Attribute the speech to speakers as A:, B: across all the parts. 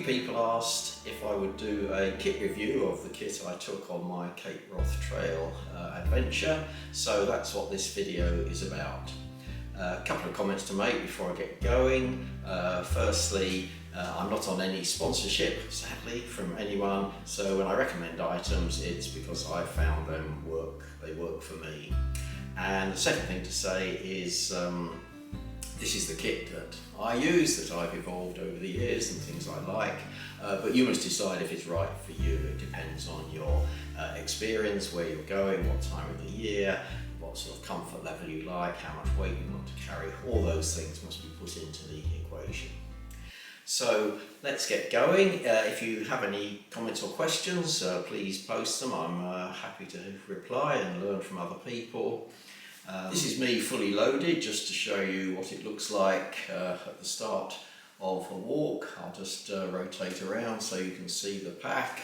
A: people asked if I would do a kit review of the kit I took on my Cape Wrath Trail adventure, so that's what this video is about. A couple of comments to make before I get going. Firstly, I'm not on any sponsorship, sadly, from anyone, so when I recommend items it's because I found them they work for me. And the second thing to say is this is the kit that I use, that I've evolved over the years and things I like, but you must decide if it's right for you. It depends on your experience, where you're going, what time of the year, what sort of comfort level you like, how much weight you want to carry. All those things must be put into the equation. So let's get going. If you have any comments or questions, please post them. I'm happy to reply and learn from other people. This is me fully loaded, just to show you what it looks like at the start of a walk. I'll just rotate around so you can see the pack.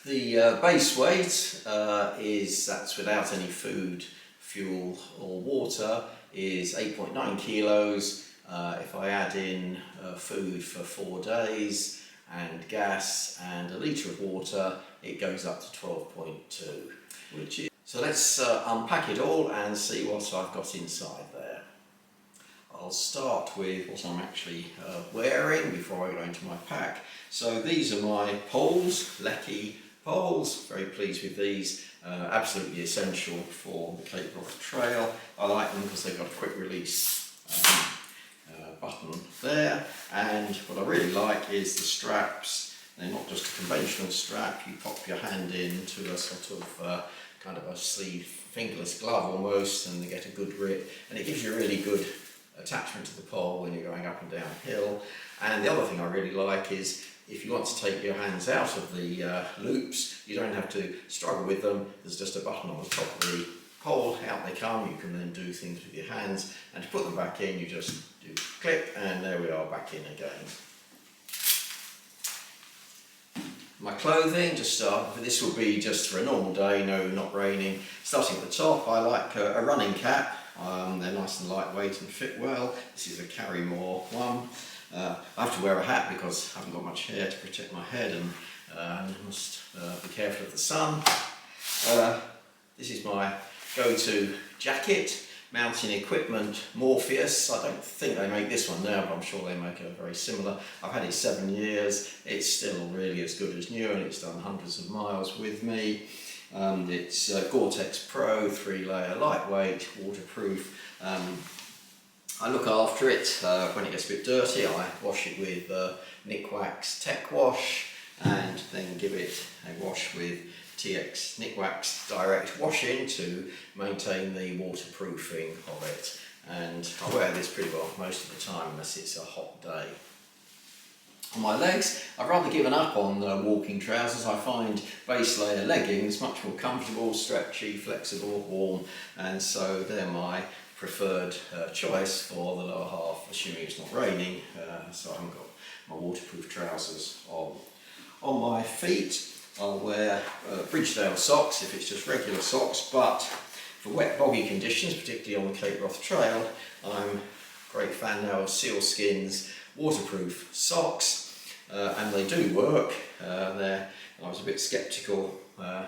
A: The base weight that's without any food, fuel or water, is 8.9 kilos. If I add in food for 4 days and gas and a litre of water, it goes up to 12.2, which is... So let's unpack it all and see what I've got inside there. I'll start with what I'm actually wearing before I go into my pack. So these are my poles, Lecky poles. Very pleased with these. Absolutely essential for the Cape Wrath Trail. I like them because they've got a quick release button there, and what I really like is the straps. They're not just a conventional strap. You pop your hand into a sort of kind of a sleeve, fingerless glove almost, and they get a good grip, and it gives you a really good attachment to the pole when you're going up and down hill. And the other thing I really like is if you want to take your hands out of the loops, you don't have to struggle with them. There's just a button on the top of the pole, out they come. You can then do things with your hands, and to put them back in you just do click, and there we are, back in again. My clothing, to start with, this will be just for a normal day, no, not raining. Starting at the top, I like a running cap. They're nice and lightweight and fit well. This is a Carry More one. I have to wear a hat because I haven't got much hair to protect my head, and I must be careful of the sun. This is my go-to jacket. Mountain Equipment Morpheus. I don't think they make this one now, but I'm sure they make a very similar. I've had it 7 years. It's still really as good as new, and it's done hundreds of miles with me. It's Gore-Tex Pro, 3-layer, lightweight, waterproof. I look after it when it gets a bit dirty. I wash it with Nick Wax Tech Wash, and then give it a wash with TX Nick Wax Direct Washing to maintain the waterproofing of it. And I wear this pretty well most of the time unless it's a hot day. On my legs, I've rather given up on walking trousers. I find base layer leggings much more comfortable, stretchy, flexible, warm, and so they're my preferred choice for the lower half, assuming it's not raining, so I haven't got my waterproof trousers on. On my feet, I'll wear Bridgedale socks if it's just regular socks, but for wet boggy conditions, particularly on the Cape Wrath Trail, I'm a great fan now of Sealskin's waterproof socks, and they do work. I was a bit sceptical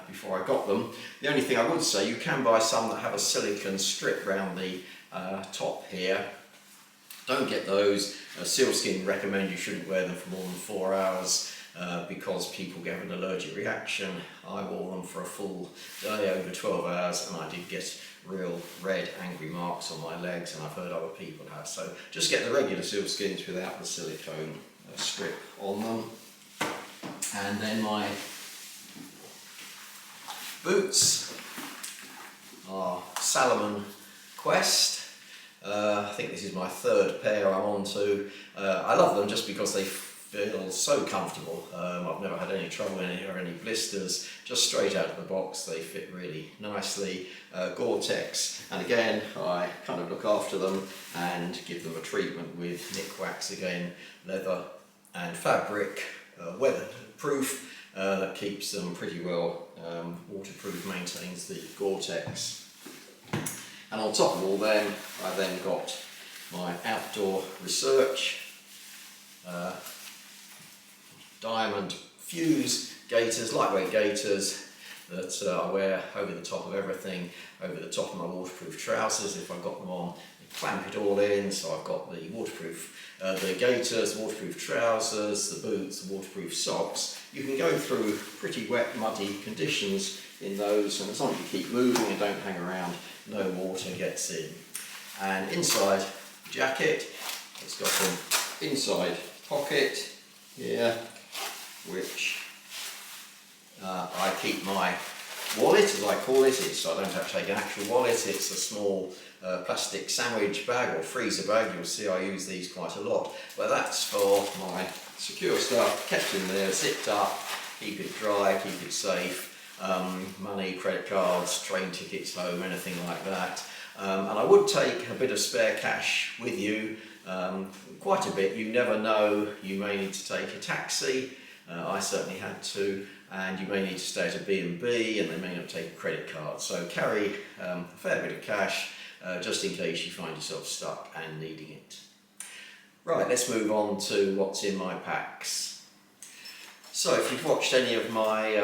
A: before I got them. The only thing I would say, you can buy some that have a silicone strip around the top here. Don't get those. Sealskin recommend you shouldn't wear them for more than 4 hours. Because people get an allergic reaction. I wore them for a full day, over 12 hours, and I did get real red angry marks on my legs, and I've heard other people have. So just get the regular sealskins without the silicone strip on them. And then my boots are Salomon Quest. I think this is my 3rd pair I'm on to. I love them just because they feel so comfortable. I've never had any trouble in it or any blisters. Just straight out of the box, they fit really nicely. Gore-Tex, and again I kind of look after them and give them a treatment with Nick Wax, again leather and fabric, weatherproof, that keeps them pretty well waterproof, maintains the Gore-Tex. And on top of all them, I then got my outdoor research diamond fuse gaiters, lightweight gaiters that I wear over the top of everything, over the top of my waterproof trousers if I've got them on. They clamp it all in, so I've got the waterproof, the gaiters, the waterproof trousers, the boots, the waterproof socks. You can go through pretty wet, muddy conditions in those, and as long as you keep moving and don't hang around, no water gets in. And inside the jacket, it's got an inside pocket here, which I keep my wallet, as I call it. I don't have to take an actual wallet, it's a small plastic sandwich bag or freezer bag. You'll see I use these quite a lot, but that's for my secure stuff, kept in there, zipped up, keep it dry, keep it safe. Money, credit cards, train tickets home, anything like that. And I would take a bit of spare cash with you, quite a bit. You never know, you may need to take a taxi. I certainly had to, and you may need to stay at a B&B, and they may not take a credit card. So carry a fair bit of cash just in case you find yourself stuck and needing it. Right, let's move on to what's in my packs. So if you've watched any of my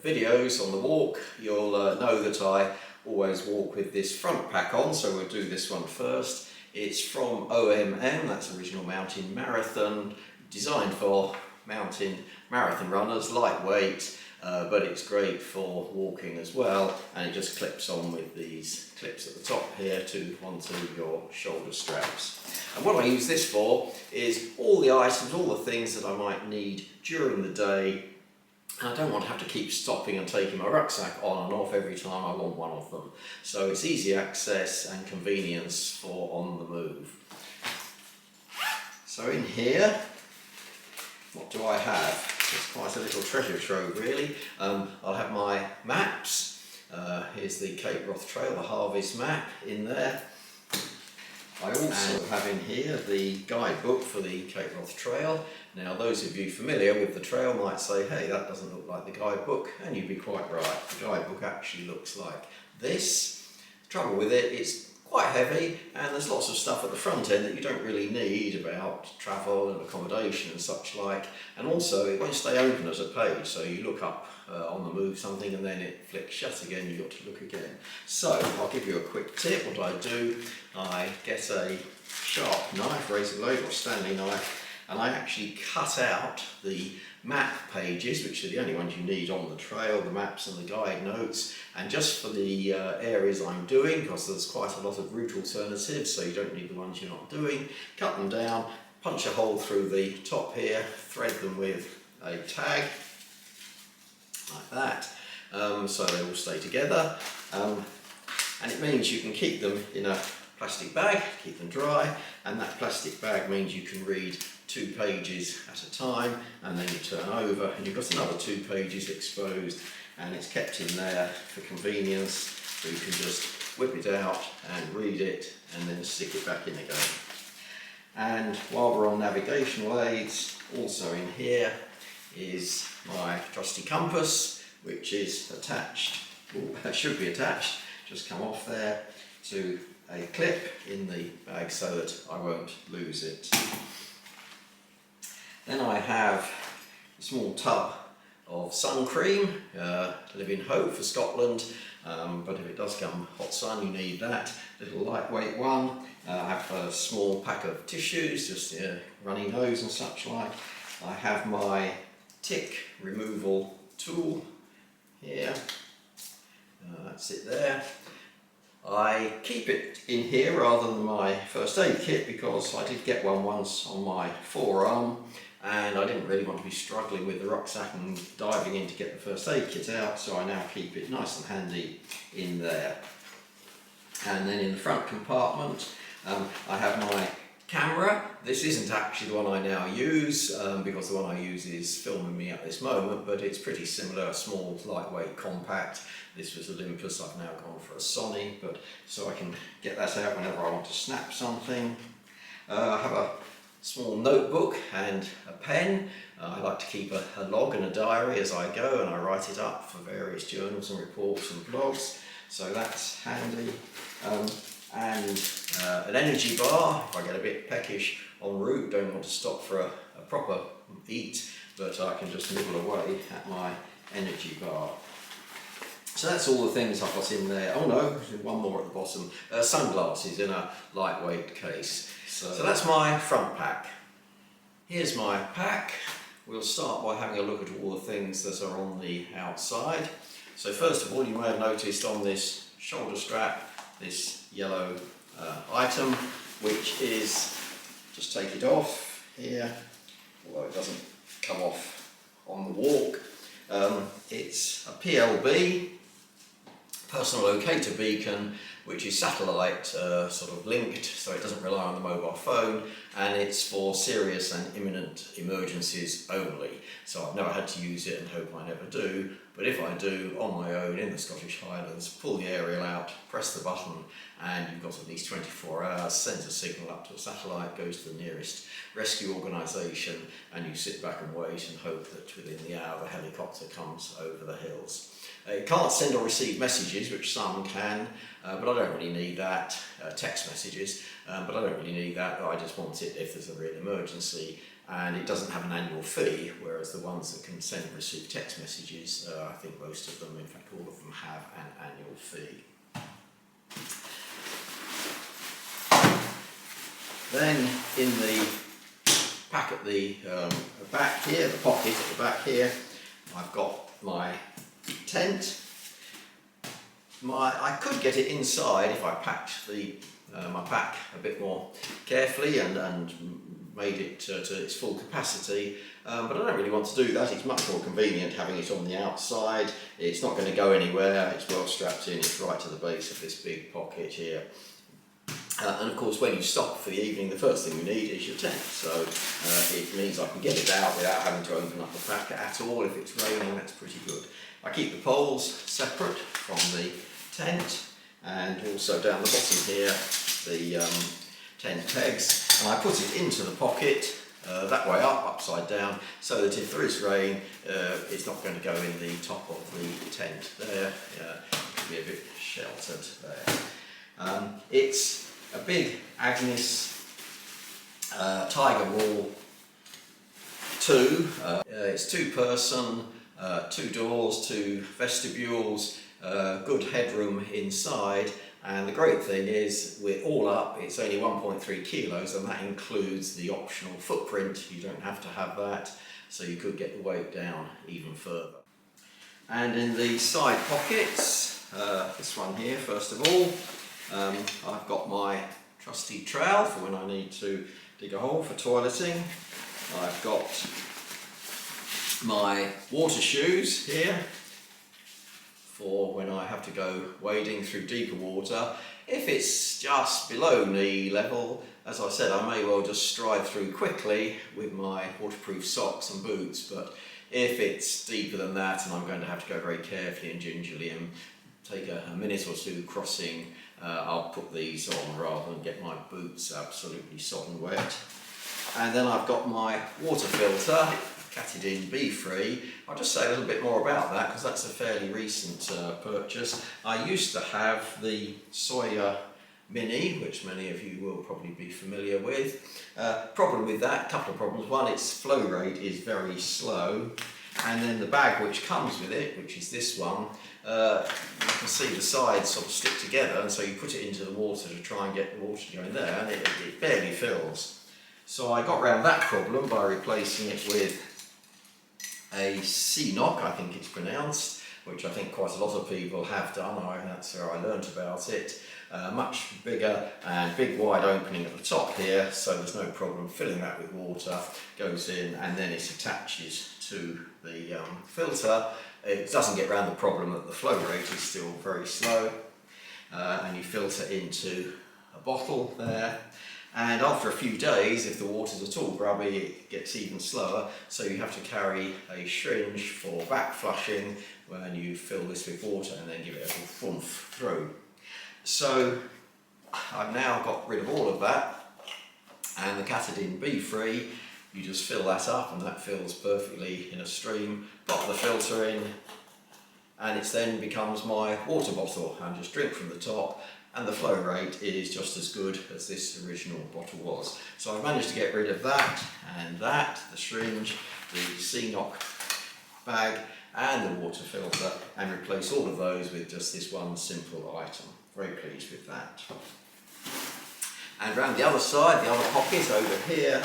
A: videos on the walk, you'll know that I always walk with this front pack on, so we'll do this one first. It's from OMM, that's Original Mountain Marathon, designed for mountain marathon runners, lightweight, but it's great for walking as well, and it just clips on with these clips at the top here onto your shoulder straps. And what I use this for is all the items, all the things that I might need during the day. I don't want to have to keep stopping and taking my rucksack on and off every time I want one of them. So it's easy access and convenience for on the move. So in here, what do I have? It's quite a little treasure trove really. I'll have my maps. Here's the Cape Wrath Trail, the Harvest map in there. I also have in here the guidebook for the Cape Wrath Trail. Now those of you familiar with the trail might say, hey, that doesn't look like the guidebook, and you'd be quite right. The guidebook actually looks like this. The trouble with it, it's quite heavy, and there's lots of stuff at the front end that you don't really need about travel and accommodation and such like, and also it won't stay open as a page, so you look up on the move something and then it flicks shut again, you've got to look again. So I'll give you a quick tip. What I do, I get a sharp knife, razor blade or Stanley knife, and I actually cut out the map pages, which are the only ones you need on the trail, the maps and the guide notes, and just for the areas I'm doing, because there's quite a lot of route alternatives, so you don't need the ones you're not doing, cut them down, punch a hole through the top here, thread them with a tag, like that, so they all stay together, and it means you can keep them in a plastic bag, keep them dry, and that plastic bag means you can read 2 pages at a time, and then you turn over and you've got another 2 pages exposed, and it's kept in there for convenience, so you can just whip it out and read it and then stick it back in again. And while we're on navigational aids, also in here is my trusty compass, which is attached, or should be attached, just come off there, to a clip in the bag so that I won't lose it. Then I have a small tub of sun cream, Live in Hope for Scotland, but if it does come hot sun you need that. Little lightweight one. I have a small pack of tissues, just runny nose and such like. I have my tick removal tool here, that's it there. I keep it in here rather than my first aid kit because I did get one once on my forearm and I didn't really want to be struggling with the rucksack and diving in to get the first aid kit out, so I now keep it nice and handy in there. And then in the front compartment I have my camera. This isn't actually the one I now use because the one I use is filming me at this moment, but it's pretty similar, small, lightweight, compact. This was Olympus, I've now gone for a Sony, but so I can get that out whenever I want to snap something. I have a small notebook and a pen. I like to keep a log and a diary as I go, and I write it up for various journals and reports and blogs. so that's handy. And an energy bar, if I get a bit peckish en route, don't want to stop for a proper eat, but I can just nibble away at my energy bar. So that's all the things I've got in there. Oh no, one more at the bottom. Sunglasses in a lightweight case. So that's my front pack. Here's my pack. We'll start by having a look at all the things that are on the outside. So first of all, you may have noticed on this shoulder strap, this yellow item, which is, just take it off here, although it doesn't come off on the walk. It's a PLB, personal locator beacon, which is satellite sort of linked, so it doesn't rely on the mobile phone, and it's for serious and imminent emergencies only. So I've never had to use it and hope I never do, but if I do, on my own in the Scottish Highlands, pull the aerial out, press the button, and you've got at least 24 hours, sends a signal up to a satellite, goes to the nearest rescue organisation, and you sit back and wait and hope that within the hour the helicopter comes over the hills. It can't send or receive messages, which some can, but I don't really need that. Text messages, but I don't really need that. I just want it if there's a real emergency, and it doesn't have an annual fee, whereas the ones that can send and receive text messages, I think most of them, in fact all of them, have an annual fee. Then in the pack at the back here, the pocket at the back here, I've got my tent. I could get it inside if I packed my pack a bit more carefully and made it to its full capacity, but I don't really want to do that. It's much more convenient having it on the outside. It's not going to go anywhere, it's well strapped in, it's right to the base of this big pocket here. And of course, when you stop for the evening, the first thing you need is your tent. So it means I can get it out without having to open up the pack at all. If it's raining, that's pretty good. I keep the poles separate from the tent, and also down the bottom here, the tent pegs. And I put it into the pocket, that way up, upside down, so that if there is rain, it's not going to go in the top of the tent there. It can be a bit sheltered there. It's a big Agnes Tiger Wall 2. It's 2-person, 2 doors, 2 vestibules, good headroom inside, and the great thing is we're all up, it's only 1.3 kilos, and that includes the optional footprint. You don't have to have that, so you could get the weight down even further. And in the side pockets, this one here first of all, I've got my trusty trowel for when I need to dig a hole for toileting. I've got my water shoes here for when I have to go wading through deeper water. If it's just below knee level, as I said, I may well just stride through quickly with my waterproof socks and boots, but if it's deeper than that and I'm going to have to go very carefully and gingerly and take a minute or two crossing, I'll put these on rather than get my boots absolutely sodden wet. And then I've got my water filter, Catadin Be-Free. I'll just say a little bit more about that because that's a fairly recent purchase. I used to have the Sawyer Mini, which many of you will probably be familiar with. Problem with that, a couple of problems. One, its flow rate is very slow, and then the bag which comes with it, which is this one, you can see the sides sort of stick together, and so you put it into the water to try and get the water to go in there, and it barely fills. So I got around that problem by replacing it with a C-Knock, I think it's pronounced, which I think quite a lot of people have done. That's where I learnt about it. Much bigger and big wide opening at the top here, so there's no problem filling that with water. Goes in and then it attaches to the filter. It doesn't get around the problem that the flow rate is still very slow, and you filter into a bottle there. And after a few days, if the water's at all grubby, it gets even slower, so you have to carry a syringe for back flushing when you fill this with water and then give it a little thump through. So I've now got rid of all of that, and the Catadin Be-Free, you just fill that up and that fills perfectly in a stream, pop the filter in, and it then becomes my water bottle. I just drink from the top, and the flow rate is just as good as this original bottle was. So I've managed to get rid of that and that, the syringe, the CNOC bag and the water filter, and replace all of those with just this one simple item. Very pleased with that. And around the other side, the other pocket over here,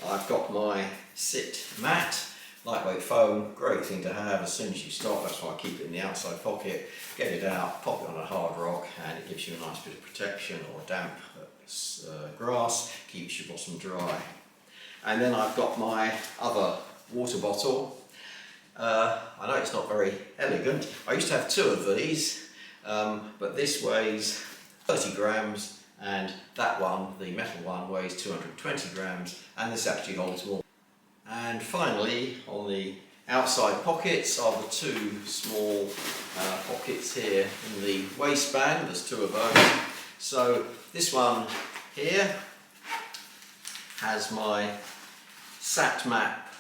A: I've got my sit mat. Lightweight foam, great thing to have as soon as you stop. That's why I keep it in the outside pocket. Get it out, pop it on a hard rock, and it gives you a nice bit of protection, or damp grass, keeps your bottom dry. And then I've got my other water bottle. I know it's not very elegant. I used to have two of these, but this weighs 30 grams, and that one, the metal one, weighs 220 grams, and this actually holds more. And finally, on the outside pockets are the two small pockets here in the waistband. There's two of those. So this one here has my sat map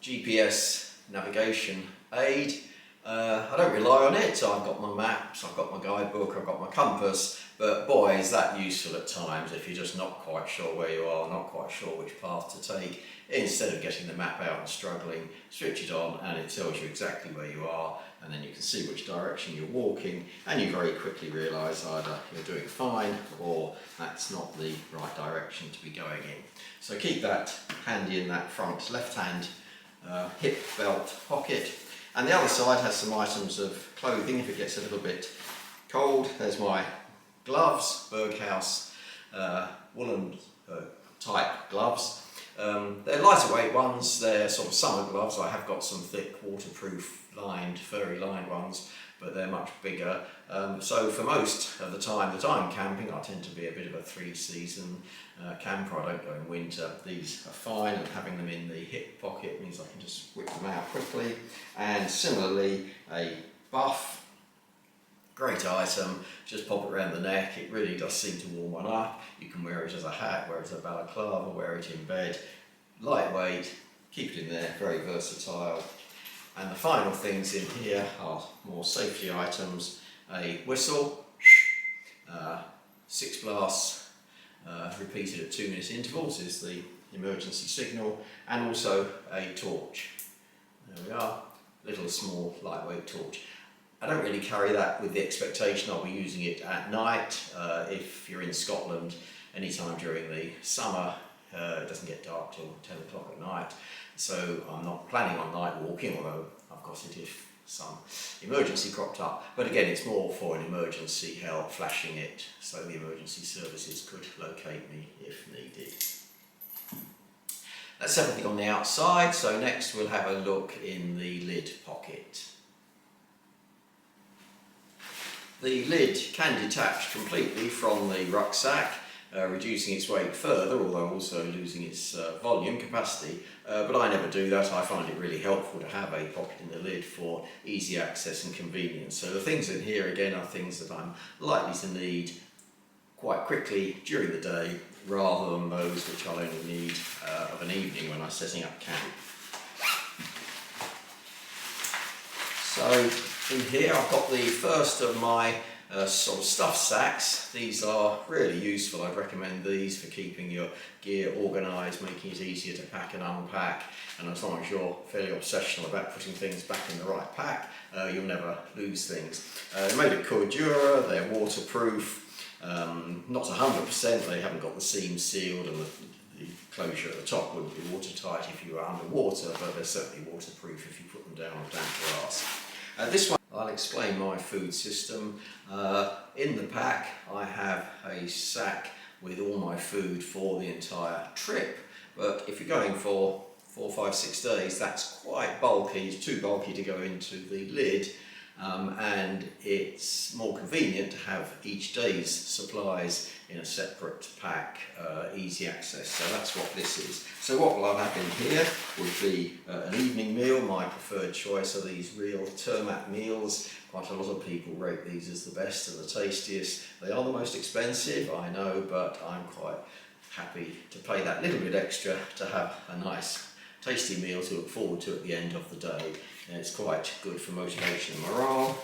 A: GPS navigation aid. I don't rely on it, so I've got my maps, I've got my guidebook, I've got my compass, but boy is that useful at times if you're just not quite sure where you are, not quite sure which path to take. Instead of getting the map out and struggling, switch it on and it tells you exactly where you are, and then you can see which direction you're walking, and you very quickly realise either you're doing fine or that's not the right direction to be going in. So keep that handy in that front left hand hip belt pocket. And the other side has some items of clothing if it gets a little bit cold. There's my gloves, Berghaus woolen type gloves. They're lighter weight ones, they're sort of summer gloves. I have got some thick waterproof lined, furry lined ones, but they're much bigger. So for most of the time that I'm camping, I tend to be a bit of a three-season camper. I don't go in winter. These are fine, and having them in the hip pocket means I can just whip them out quickly. And similarly, a buff, great item, just pop it around the neck. It really does seem to warm one up. You can wear it as a hat, wear it as a balaclava, wear it in bed. Lightweight, keep it in there, very versatile. And the final things in here are more safety items: a whistle, 6 blasts repeated at 2-minute intervals is the emergency signal, and also a torch. There we are, little small lightweight torch. I don't really carry that with the expectation I'll be using it at night. If you're in Scotland anytime during the summer, it doesn't get dark till 10 o'clock at night, so I'm not planning on night walking, although I've got it if some emergency cropped up. But again, it's more for an emergency help, flashing it so the emergency services could locate me if needed. That's everything on the outside, so next we'll have a look in the lid pocket. The lid can detach completely from the rucksack, reducing its weight further, although also losing its volume capacity, but I never do that. I find it really helpful to have a pocket in the lid for easy access and convenience. So the things in here again are things that I'm likely to need quite quickly during the day, rather than those which I'll only need of an evening when I'm setting up camp. So in here I've got the first of my sort of stuff sacks. These are really useful. I'd recommend these for keeping your gear organised, making it easier to pack and unpack, and as long as you're fairly obsessional about putting things back in the right pack, you'll never lose things. They're made of Cordura, they're waterproof, not 100%, they haven't got the seams sealed, and the closure at the top wouldn't be watertight if you were underwater, but they're certainly waterproof if you put them down on damp grass. This one, I'll explain my food system. In the pack I have a sack with all my food for the entire trip, but if you're going for 4, 5, 6 days, that's quite bulky. It's too bulky to go into the lid, and it's more convenient to have each day's supplies in a separate pack, easy access. So that's what this is. So what will I have in here would be an evening meal. My preferred choice are these real Termat meals. Quite a lot of people rate these as the best and the tastiest. They are the most expensive, I know, but I'm quite happy to pay that little bit extra to have a nice tasty meal to look forward to at the end of the day, and it's quite good for motivation and morale.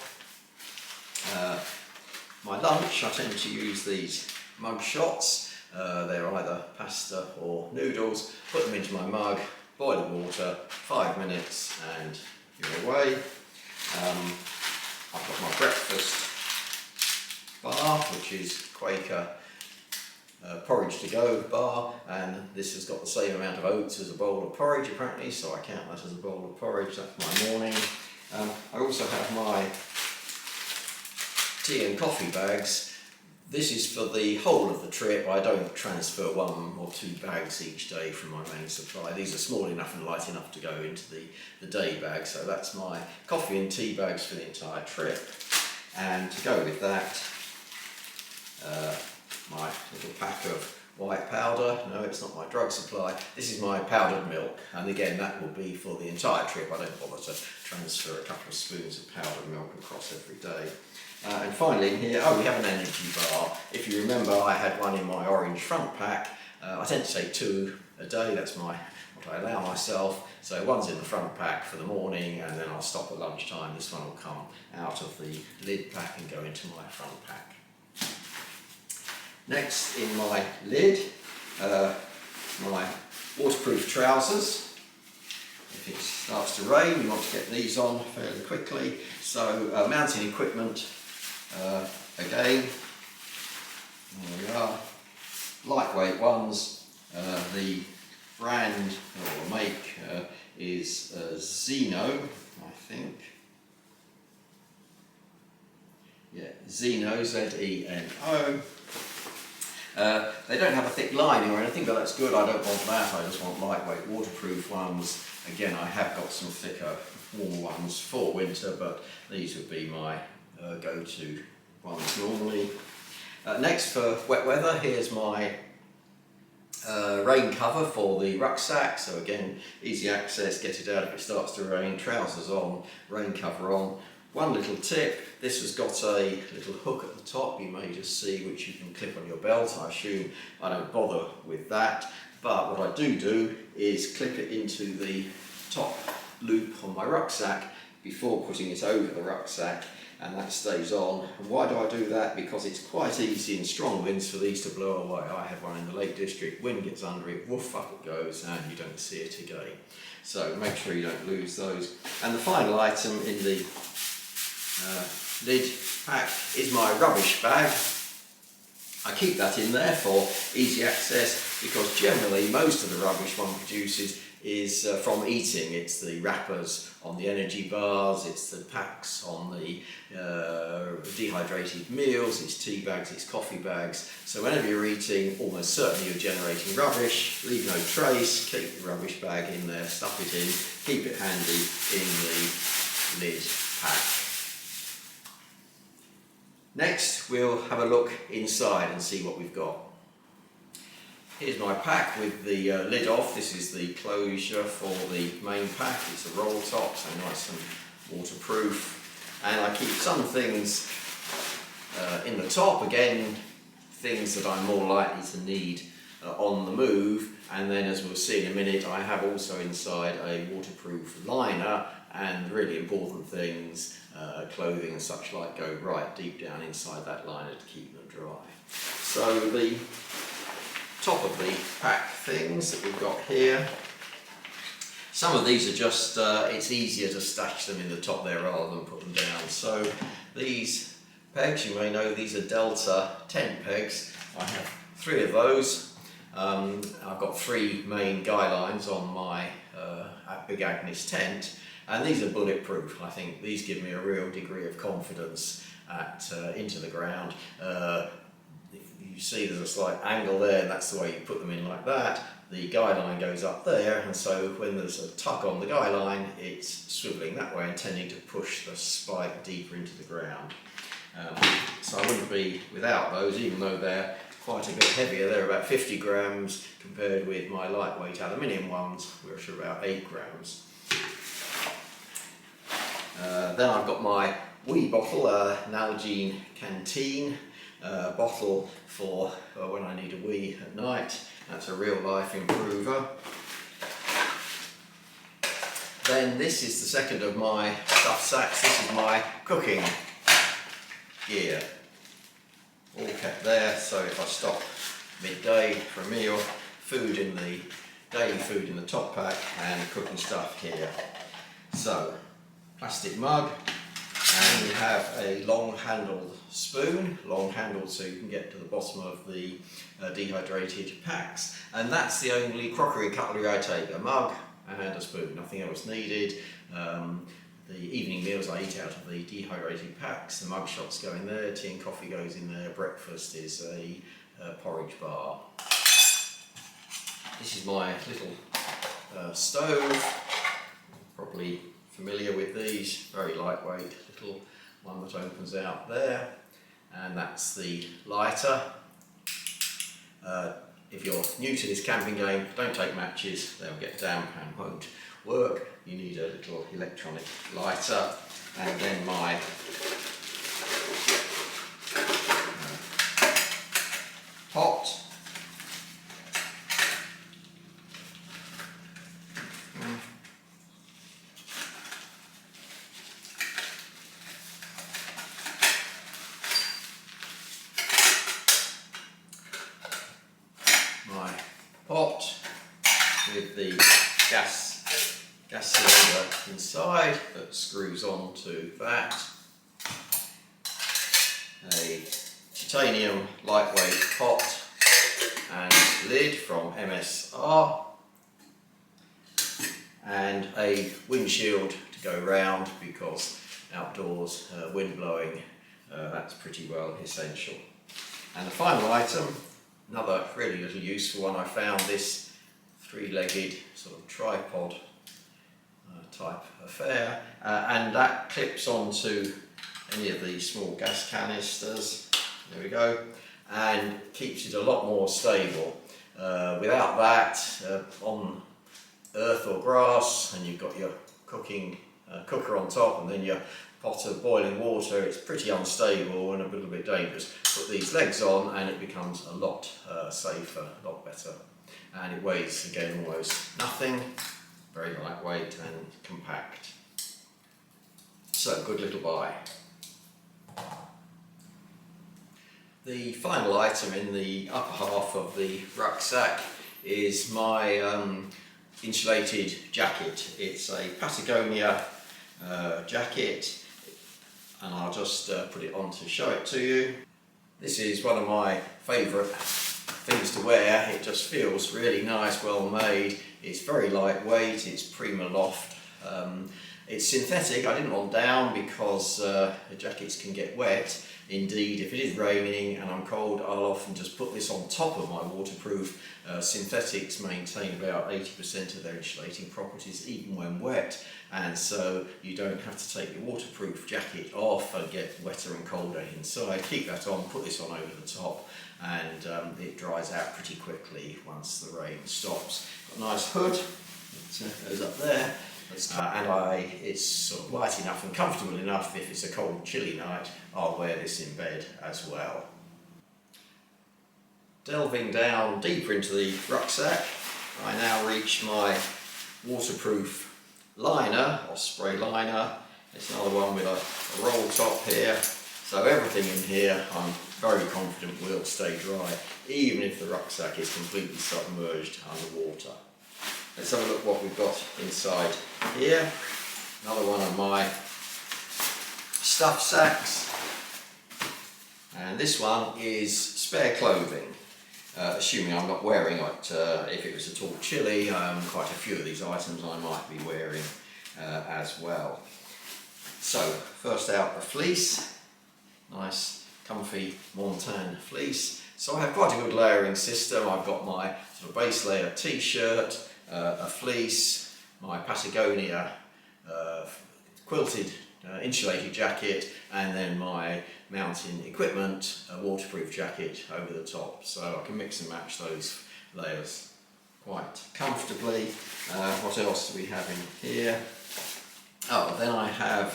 A: My lunch, I tend to use these mug shots. They're either pasta or noodles. Put them into my mug, boil the water, 5 minutes, and you're away. I've got my breakfast bar, which is Quaker porridge to go bar, and this has got the same amount of oats as a bowl of porridge apparently, so I count that as a bowl of porridge. That's my morning. I also have my tea and coffee bags. This is for the whole of the trip. I don't transfer 1 or 2 bags each day from my main supply. These are small enough and light enough to go into the day bag, so that's my coffee and tea bags for the entire trip. And to go with that, my little pack of white powder. No, it's not my drug supply. This is my powdered milk, and again that will be for the entire trip. I don't bother to transfer a couple of spoons of powdered milk across every day. And finally in here, we have an energy bar. If you remember, I had one in my orange front pack. I tend to take 2 a day, that's what I allow myself. So one's in the front pack for the morning, and then I'll stop at lunchtime. This one will come out of the lid pack and go into my front pack. Next in my lid, my waterproof trousers. If it starts to rain, you want to get these on fairly quickly. So mounting equipment, again, there we are, lightweight ones. The brand or make is Zeno, I think. Yeah, Zeno, Z-E-N-O. They don't have a thick lining or anything, but that's good. I don't want that. I just want lightweight waterproof ones. Again, I have got some thicker, warmer ones for winter, but these would be my go-to ones normally. Next, for wet weather, here's my rain cover for the rucksack. So again, easy access, get it out if it starts to rain, trousers on, rain cover on. One little tip, this has got a little hook at the top, you may just see, which you can clip on your belt. I assume I don't bother with that, but what I do is clip it into the top loop on my rucksack before putting it over the rucksack, and that stays on. And why do I do that? Because it's quite easy in strong winds for these to blow away. I had one in the Lake District, wind gets under it, woof, up it goes, and you don't see it again. So make sure you don't lose those. And the final item in the lid pack is my rubbish bag. I keep that in there for easy access because generally most of the rubbish one produces is from eating. It's the wrappers on the energy bars, it's the packs on the dehydrated meals, it's tea bags, it's coffee bags. So whenever you're eating, almost certainly you're generating rubbish. Leave no trace, keep the rubbish bag in there, stuff it in, keep it handy in the lid pack. Next, we'll have a look inside and see what we've got. Here's my pack with the lid off. This is the closure for the main pack. It's a roll top, so nice and waterproof. And I keep some things in the top, again, things that I'm more likely to need on the move. And then, as we'll see in a minute, I have also inside a waterproof liner, and really important things, clothing and such like, go right deep down inside that liner to keep them dry. So the top of the pack things that we've got here, some of these are just, it's easier to stash them in the top there rather than put them down. So these pegs, you may know, these are Delta tent pegs. I have 3 of those. I've got 3 main guy lines on my Big Agnes tent, and these are bulletproof. I think these give me a real degree of confidence into the ground. You see there's a slight angle there, and that's the way you put them in, like that. The guy line goes up there, and so when there's a tug on the guy line, it's swivelling that way, intending to push the spike deeper into the ground. So I wouldn't be without those, even though they're quite a bit heavier. They're about 50 grams compared with my lightweight aluminium ones, which are about 8 grams. Then I've got my wee bottle, Nalgene Canteen bottle for when I need a wee at night. That's a real life improver. Then this is the second of my stuff sacks. This is my cooking gear. All kept there, so if I stop midday for a meal, daily food in the top pack and cooking stuff here. So, plastic mug, and we have a long handled spoon, long handled so you can get to the bottom of the dehydrated packs. And that's the only crockery cutlery I take, a mug and a spoon, nothing else needed. The evening meals I eat out of the dehydrated packs, the mug shots go in there, tea and coffee goes in there, breakfast is a porridge bar. This is my little stove, probably familiar with these, very lightweight little one that opens out there, and that's the lighter. If you're new to this camping game, don't take matches, they'll get damp and won't work. You need a little electronic lighter, and then my pot. My pot with the gas cylinder inside that screws onto that. A titanium lightweight pot and lid from MSR, and a windshield to go round because outdoors, wind blowing, that's pretty well essential. And the final item, another really little useful one, I found this three-legged sort of tripod type affair, and that clips onto any of these small gas canisters, there we go, and keeps it a lot more stable. Without that, on earth or grass, and you've got your cooking cooker on top and then your pot of boiling water, it's pretty unstable and a little bit dangerous. Put these legs on and it becomes a lot safer, a lot better. And it weighs, again, almost nothing, very lightweight and compact. So, good little buy. The final item in the upper half of the rucksack is my insulated jacket. It's a Patagonia jacket, and I'll just put it on to show it to you. This is one of my favourite things to wear. It just feels really nice, well made. It's very lightweight, it's Prima Loft. It's synthetic. I didn't want down because the jackets can get wet. Indeed, if it is raining and I'm cold, I'll often just put this on top of my waterproof. Synthetics maintain about 80% of their insulating properties even when wet, and so you don't have to take your waterproof jacket off and get wetter and colder inside. Keep that on, put this on over the top, and it dries out pretty quickly once the rain stops. Got a nice hood that goes up there. And it's sort of light enough and comfortable enough. If it's a cold, chilly night, I'll wear this in bed as well. Delving down deeper into the rucksack, I now reach my waterproof liner, Osprey liner. It's another one with a roll top here. So everything in here I'm very confident will stay dry, even if the rucksack is completely submerged underwater. Let's have a look what we've got inside here. Another one of my stuff sacks. And this one is spare clothing, assuming I'm not wearing it. If it was at all chilly, quite a few of these items I might be wearing as well. So, first out, the fleece. Nice, comfy Montagne fleece. So I have quite a good layering system. I've got my sort of base layer t-shirt, a fleece, my Patagonia quilted insulated jacket, and then my mountain equipment waterproof jacket over the top. So I can mix and match those layers quite comfortably. What else do we have in here? Oh, then I have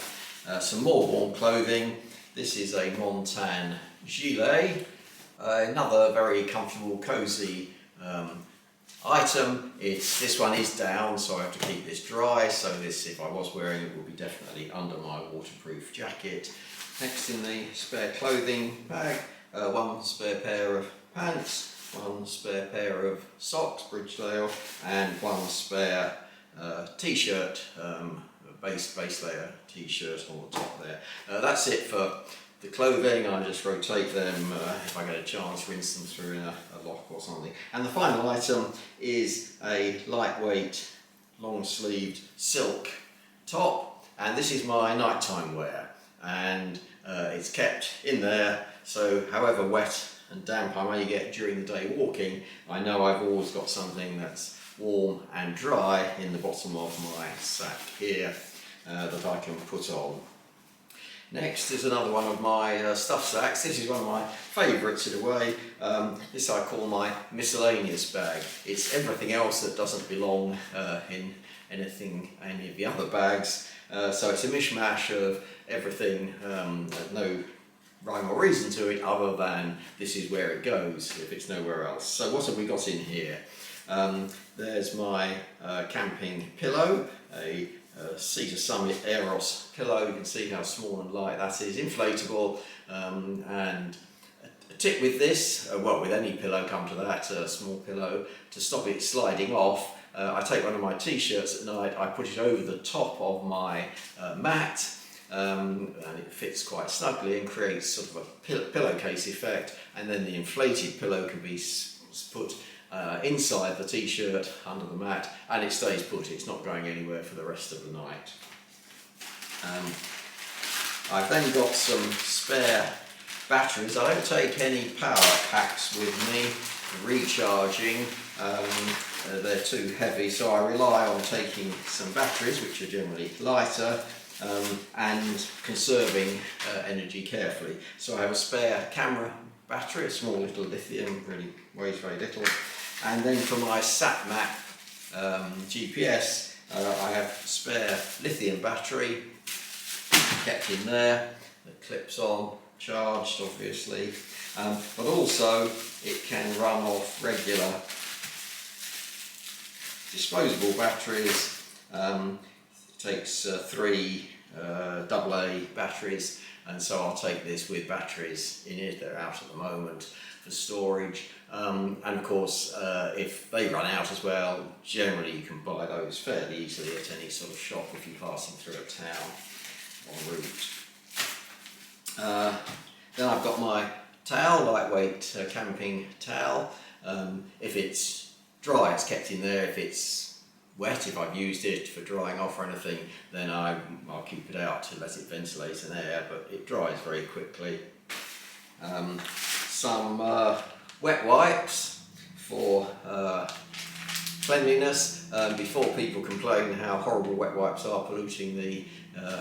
A: some more warm clothing. This is a Montagne gilet, another very comfortable, cosy item. This one is down, so I have to keep this dry, so this, if I was wearing it, would be definitely under my waterproof jacket. Next in the spare clothing bag, one spare pair of pants, one spare pair of socks, Bridgedale, and one spare t-shirt, base layer t-shirt on the top there. That's it for the clothing. I just rotate them if I get a chance, rinse them through in a lock or something. And the final item is a lightweight, long-sleeved silk top, and this is my nighttime wear, and it's kept in there, so however wet and damp I may get during the day walking, I know I've always got something that's warm and dry in the bottom of my sack here that I can put on. Next is another one of my stuff sacks. This is one of my favourites in a way. This I call my miscellaneous bag. It's everything else that doesn't belong in any of the other bags. So it's a mishmash of everything, no rhyme or reason to it other than this is where it goes if it's nowhere else. So what have we got in here? There's my camping pillow, a Cedar Summit Aeros pillow. You can see how small and light that is, inflatable, and a tip with this, well with any pillow, come to that, small pillow, to stop it sliding off, I take one of my t-shirts at night, I put it over the top of my mat, and it fits quite snugly and creates sort of a pillowcase effect, and then the inflated pillow can be put inside the t-shirt under the mat, and it stays put. It's not going anywhere for the rest of the night. I've then got some spare batteries. I don't take any power packs with me for recharging. They're too heavy, so I rely on taking some batteries, which are generally lighter, and conserving energy carefully. So I have a spare camera battery, a small little lithium, really weighs very little. And then for my sat map GPS, I have a spare lithium battery kept in there that clips on, charged obviously, but also it can run off regular disposable batteries. It takes 3 AA batteries, and so I'll take this with batteries in it. They're out at the moment for storage, and of course if they run out as well, generally you can buy those fairly easily at any sort of shop if you're passing through a town en route. Then I've got my towel, lightweight camping towel. If it's dry, it's kept in there. If it's wet, if I've used it for drying off or anything, then I'll keep it out to let it ventilate and air, but it dries very quickly. Some wet wipes for cleanliness, before people complain how horrible wet wipes are polluting the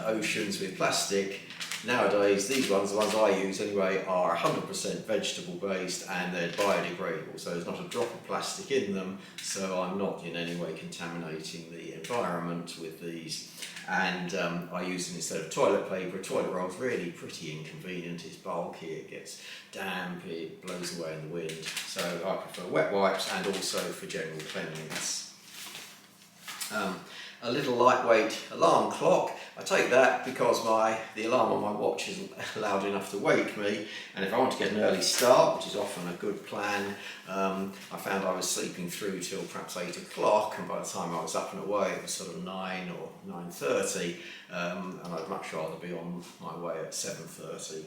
A: oceans with plastic. Nowadays, these ones, the ones I use anyway, are 100% vegetable based and they're biodegradable, so there's not a drop of plastic in them, so I'm not in any way contaminating the environment with these. And I use them instead of toilet paper. A toilet roll is really pretty inconvenient, it's bulky, it gets damp, it blows away in the wind, so I prefer wet wipes and also for general cleanliness. A little lightweight alarm clock. I take that because the alarm on my watch isn't loud enough to wake me, and if I want to get an early start, which is often a good plan, I found I was sleeping through till perhaps 8 o'clock, and by the time I was up and away it was sort of 9 or 9:30, and I'd much rather be on my way at 7:30.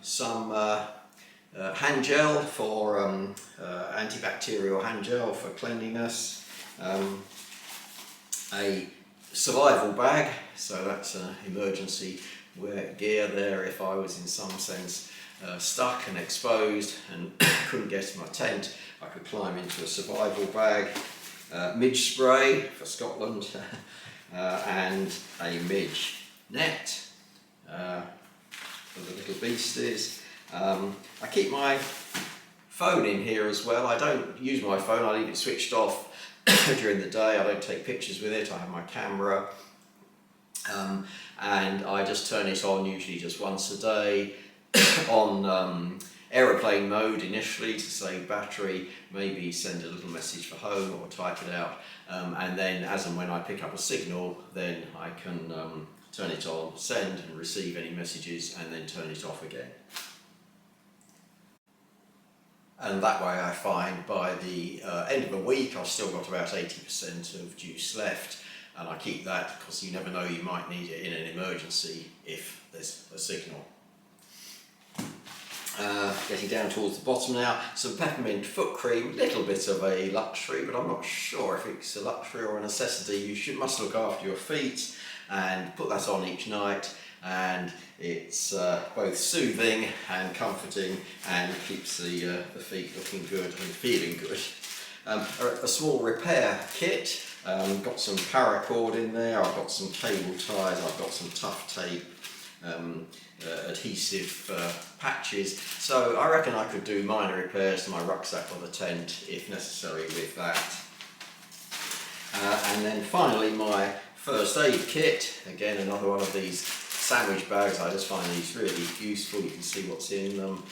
A: Some hand gel for antibacterial hand gel for cleanliness. A survival bag, so that's an emergency wear gear there if I was in some sense stuck and exposed and couldn't get to my tent, I could climb into a survival bag. Midge spray for Scotland and a midge net for the little beasties. I keep my phone in here as well. I don't use my phone, I leave it switched off during the day. I don't take pictures with it. I have my camera, and I just turn it on usually just once a day on aeroplane mode initially to save battery, maybe send a little message for home or type it out, and then as and when I pick up a signal, then I can turn it on, send and receive any messages, and then turn it off again. And that way I find by the end of the week I've still got about 80% of juice left, and I keep that because you never know, you might need it in an emergency if there's a signal. Getting down towards the bottom now, some peppermint foot cream, little bit of a luxury, but I'm not sure if it's a luxury or a necessity. Must look after your feet, and put that on each night, and it's both soothing and comforting and keeps the feet looking good and feeling good. A small repair kit, got some paracord in there, I've got some cable ties, I've got some tough tape, adhesive patches, so I reckon I could do minor repairs to my rucksack or the tent if necessary with that. And then finally my first aid kit, again another one of these sandwich bags. I just find these really useful, you can see what's in them.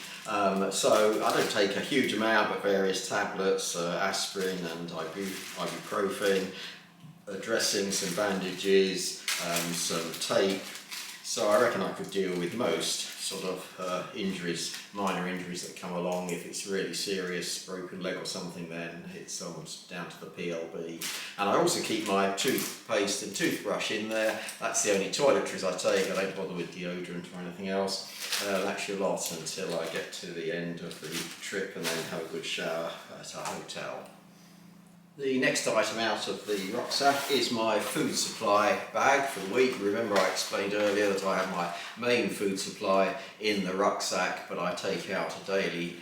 A: So I don't take a huge amount, but various tablets, aspirin and ibuprofen, dressing, some bandages, some tape. So I reckon I could deal with most sort of injuries, minor injuries that come along. If it's really serious, broken leg or something, then it's almost down to the PLB. And I also keep my toothpaste and toothbrush in there. That's the only toiletries I take. I don't bother with deodorant or anything else. That's your lot until I get to the end of the trip and then have a good shower at a hotel. The next item out of the rucksack is my food supply bag for the week. Remember I explained earlier that I have my main food supply in the rucksack, but I take out a daily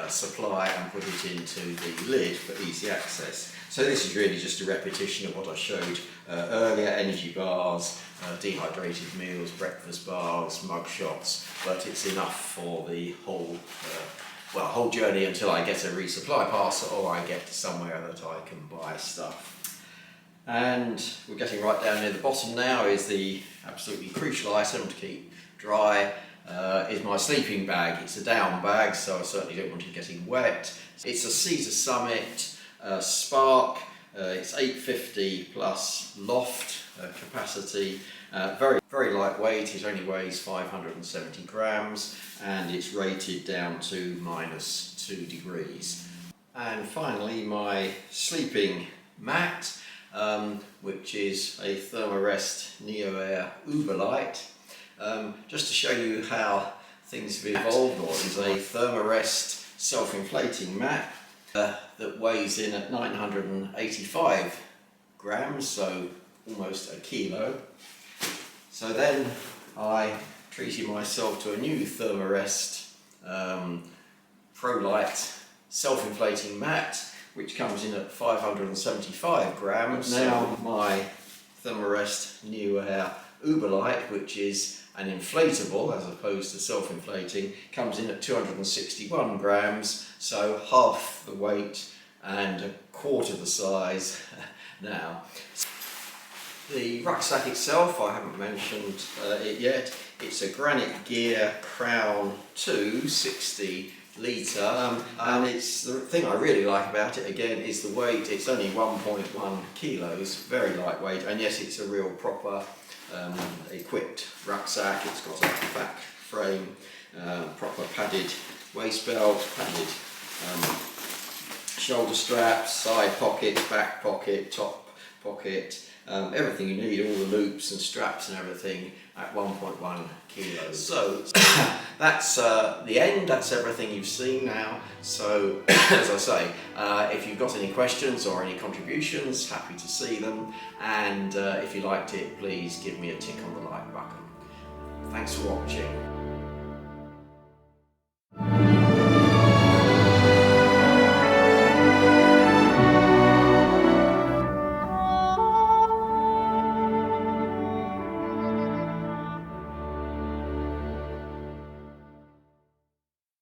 A: supply and put it into the lid for easy access. So this is really just a repetition of what I showed earlier: energy bars, dehydrated meals, breakfast bars, mug shots, but it's enough for the whole journey until I get a resupply parcel or I get to somewhere that I can buy stuff. And we're getting right down near the bottom now. Is the absolutely crucial item to keep dry, is my sleeping bag. It's a down bag, so I certainly don't want it getting wet. It's a Caesar Summit Spark. It's 850 plus loft capacity. Very lightweight. It only weighs 570 grams and it's rated down to -2 degrees. And finally my sleeping mat, which is a Thermarest Neo Air Uberlight. Just to show you how things have evolved, or is a Thermarest self-inflating mat that weighs in at 985 grams, so almost a kilo. So then I treated myself to a new Thermarest ProLite self-inflating mat, which comes in at 575 grams. Now my Thermarest Neo Air Uberlight, which is an inflatable as opposed to self-inflating, comes in at 261 grams, so half the weight and a quarter the size now. The rucksack itself, I haven't mentioned it yet. It's a Granite Gear Crown 2 60 litre, and it's the thing I really like about it again is the weight. It's only 1.1 kilos, very lightweight, and yes, it's a real proper equipped rucksack. It's got a back frame, proper padded waist belt, padded shoulder straps, side pockets, back pocket, top pocket, everything you need, all the loops and straps and everything at 1.1 kilos. So that's the end, that's everything you've seen now. So as I say, if you've got any questions or any contributions, happy to see them, and if you liked it, please give me a tick on the like button. Thanks for watching.